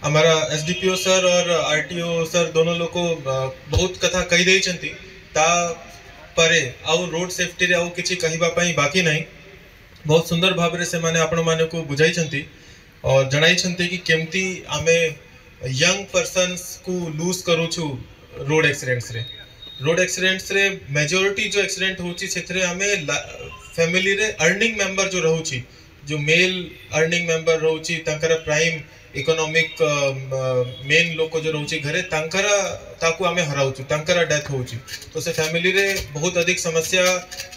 हमारा SDPO sir और RTO sir दोनों लोग को बहुत कथा कही दे ता परे आउ रोड सेफ्टी रे आउ किछि कहिबा पई बाकी नहीं। बहुत सुंदर भाव से माने आपण माने को बुझाई और जणाई कि केमती आमे यंग पर्सन्स को लूज करूछु रोड एक्सीडेंट्स रे मेजॉरिटी जो एक्सीडेंट होची सेथरे हमें फैमिली रे अर्निंग मेंबर जो रहउची जो मेल अर्निंग मेंबर रहउची तंकर प्राइम इकोनॉमिक मेन लोक जो रहउची घरे तंकर ताकू हमें हराउछु तंकर डेथ होउची तो से फैमिली रे बहुत अधिक समस्या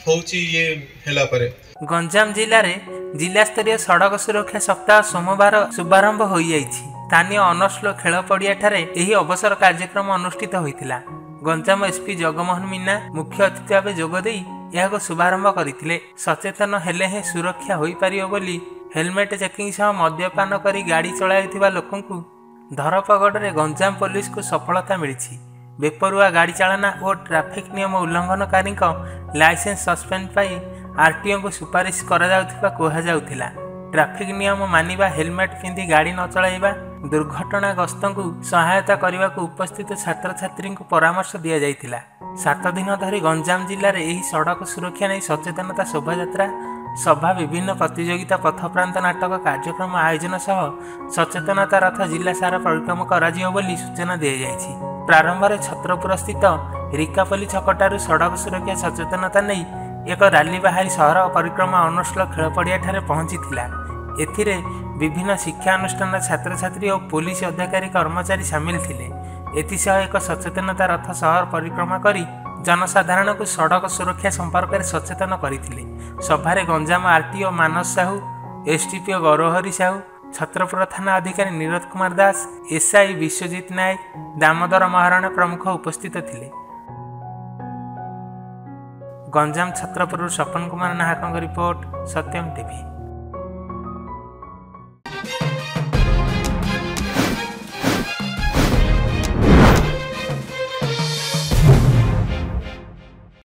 होउची ये हेला परे। गंजाम जिले में जिला स्तरीय सड़क सुरक्षा सप्ताह सोमवार शुभारंभ हो जाइछि। स्थानीय अनस्लो खेल पड़िया ठारे एही अवसर कार्यक्रम अनुष्ठित होइतिला। गंजाम एसपी जगमोहन मीना मुख्य अतिथि भाव जोगदे यह शुभारंभ करथिले। सचेतन हेले हे सुरक्षा होई पारियो बोली हेलमेट चेकिंग सह मद्यपान करी गाड़ी चलाउथिबा लोकंकु धरपगड़ रे गंजाम पुलिस को सफलता मिलिछि। बेपरुआ गाड़ी चालना और ट्रैफिक नियम उल्लंघनकारी लाइसेंस सस्पेंड पाई आरटीओ को सुपारिश करा ट्रैफिक नियम मानिबा हेलमेट पिंधि गाड़ी न चलाइबा दुर्घटना गस्त को सहायता करने को उपस्थित छात्र छात्री को परामर्श दि जाइतिला। 7 दिन धरी गंजाम जिले में यही सड़क सुरक्षा नहीं सचेतनता शोभायात्रा सभा विभिन्न प्रतियोगिता पथप्रांत नाटक कार्यक्रम आयोजन सह सचेतनता रथ जिला सारा परिक्रम कर सूचना दी जाइछि। प्रारंभ में छत्रपुर स्थित रिकापल्ली छकटारू सड़क सुरक्षा सचेतनता नहीं एक रैली बाहरी सहर परिक्रमा अनुष्ठल खेल पड़िया ठारे पहुंची एथिरे विभिन्न शिक्षानुष्ठान छात्र छात्री और पुलिस अधिकारी कर्मचारी सामिल थिले। एथिसह एक सचेतनता रथ सहर परिक्रमा करी जनसाधारण को सड़क सुरक्षा संपर्क में सचेतन करथिले। सभारे गंजाम आरटीओ मानस साहू, एसडीपीओ गौरहरी साहू, छत्रपुर थाना अधिकारी नीरज कुमार दास, एसआई विश्वजित नायक, दामोदर महाराणा प्रमुख उपस्थित थिले। गंजाम छत्रपुर सपन कुमार नाहक रिपोर्ट सत्यम टीवी।